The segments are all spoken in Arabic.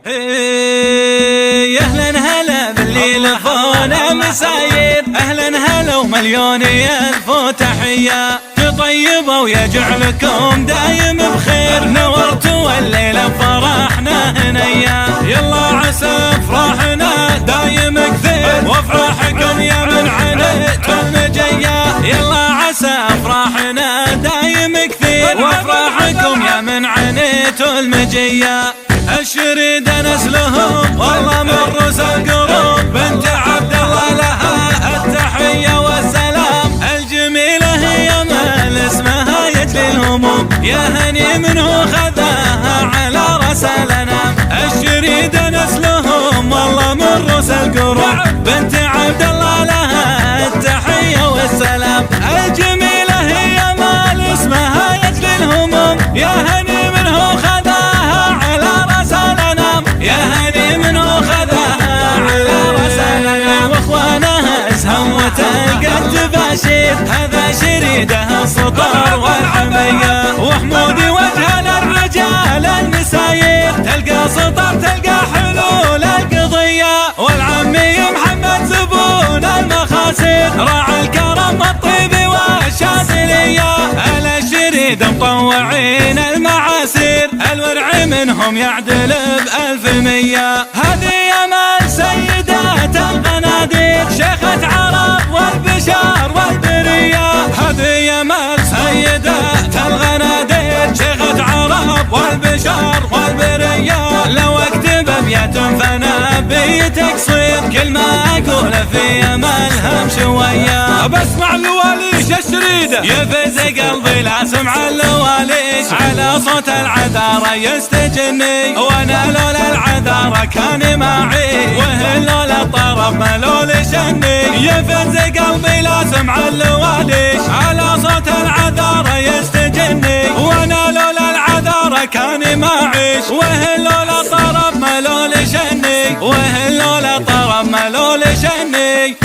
يا اهلا هلا باللي لفونا مساير، اهلا هلا ومليون الف تحيه، طيبه ويجعلكم دايم بخير، نورتوا الليله فرحنا هنيا، يلا عسى افراحنا دايم كثير، وافراحكم يا من عنيتوا المجيه، يلا عسى افراحنا دايم كثير، وافراحكم يا من عنيتوا المجيه. الشريد نسلهم والله من رؤوس القلوب، بنت عبد الله لها التحيه والسلام، الجميله هي مال اسمها يجلي الهموم، يا هني منه خذاها على راس الانام. الشريد نسلهم والله من رؤوس القلوب، بنت عبد الله لها التحيه والسلام، الجميله هي مال اسمها يجلي الهموم، يا هني منه خذاها على راس الانام، يا هني منه خذاها على راس الانام. واخوانها اسهم وتلقت باشير، هذا شريده السطر والحميه، وحمودي وجه للرجال النساير، تلقى سطر تلقى حلول القضيه، والعمي محمد زبون المخاسر، راعي الكرم والطيب والشاذليه، على الشريد مطوعين المعاسير، الورع منهم يعدل ب1100، هذه يمال سيدات القناديل، شيخة عرب والبشار والبريه، هذه يمال سيدات القناديل، شيخة عرب والبشار والبريه، لو اكتب ابيات فانا بتقصير، كل ما اقول في يمالهم شويه، بسمع الواليش الشريده يفز قلبي لا سمع الواليش، على صوت العذاره يستجني، وانا لولا العذاره كان معي، وهل لولا الطرب ملول شني، يفز قلبي لا سمع الواليش، على صوت العذاره يستجني، وانا لولا العذاره كان معي، وهل لولا الطرب ملول شني، وهل لولا الطرب ملول شني.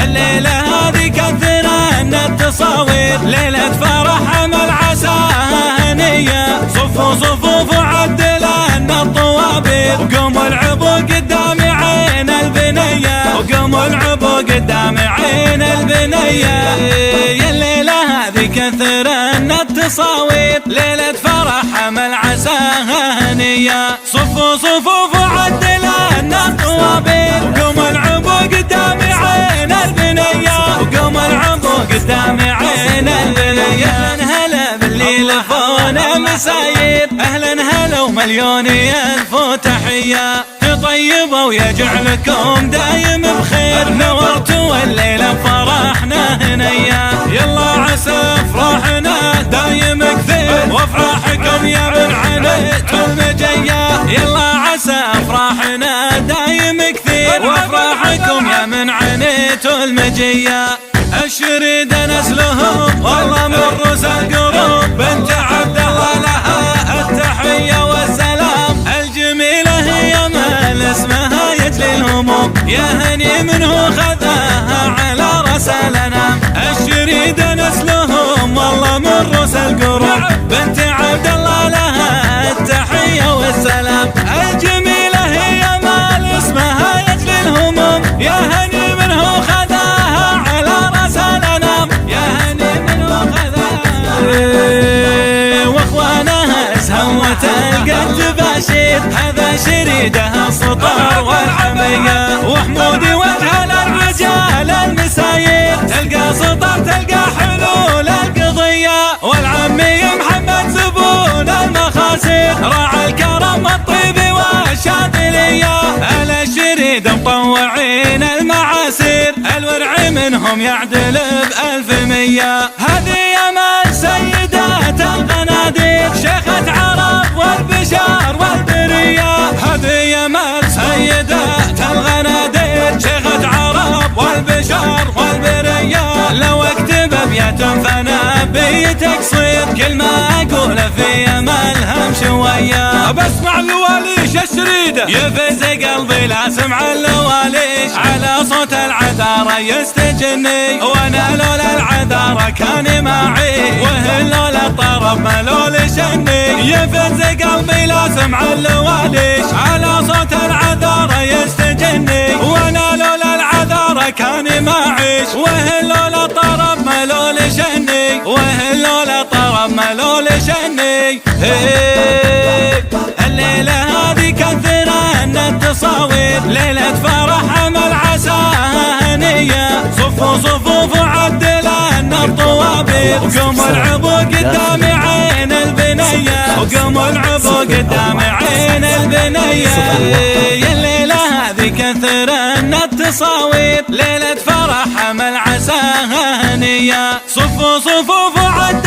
الليله هذه كثرن التصاوير، ليله فرح امل عساها هنيه، صفوا صفوف وعدلن الطوابير، وقوموا العبوا قدام عين البنيه، وقوموا العبوا قدام عين البنيه. يا الليله هذه كثرن التصاوير، ليله فرح امل عساها هنيه، صفوا صفوف وعدلن الطوابير، وقوموا العبوا قدام عين البنيه، وقوموا العبوا قدام عين البنيه. اهلا هلا باللي لفونا مساير، اهلا هلا ومليون الف تحيه، طيبه ويجعلكم دايم بخير، نورتوا الليله فرحنا هنيا، يلا عسى افراحنا دايم كثير، وافراحكم يا من عنيتوا المجيه، يلا عسى افراحنا دايم كثير، وافراحكم يا من عنيتوا المجيه. الشريد نسلهم والله من رؤوس القلوب، بنت عبد الله لها التحيه والسلام، الجميله هي مال اسمها يجلي الهموم، يا هني منه خذاها على راس الانام. الشريد نسلهم والله من رؤوس القلوب، بنت عبد الله لها التحيه والسلام، الجميله هي مال اسمها يجلي الهموم، يا هني منه خذاها على راس الانام، يا هني منه خذاها. واخوانها اسهم وتلقت باشير، هذا شريده السطر والحميه، وحمودي وجه للرجال النساير، تلقى سطر تلقى حلول القضيه، والعمي محمد زبون المخاسر، راعي الكرم والطيب والشاذليه، على الشريد مطوعين المعاسير، الورع منهم يعدل ب1100، هذه يمال سيدات القناديل، شيخة عرب والبشار والبريه، هذه يمال سيدات القناديل، شيخة عرب والبشار والبريه، لو اكتب ابيات فانا بتقصير، كل ما اقول في يمالهم شويه، بسمع الواليش الشريدة يفز قلبي لا سمع اللواليش على صوت العذارى يستجني وانا لولا العذارى كان معي وهل لولا الطرب ملول شني يفز قلبي لا سمع اللواليش على صوت العذارى يستجني وانا لولا العذارى كان معيش وهل لولا الطرب ملول شني وهل لولا الطرب ملول شني الليلة هذه كثر ان التصاوير ليلة فرح امل عساها هنية صفوا صفوف عدل ان الطوابير وقوموا العبوا قدام عين البنية وقوموا العبوا قدام عين البنية الليلة هذه كثر ان التصاوير ليلة فرح امل عساها هنية صفوا صفوف عدل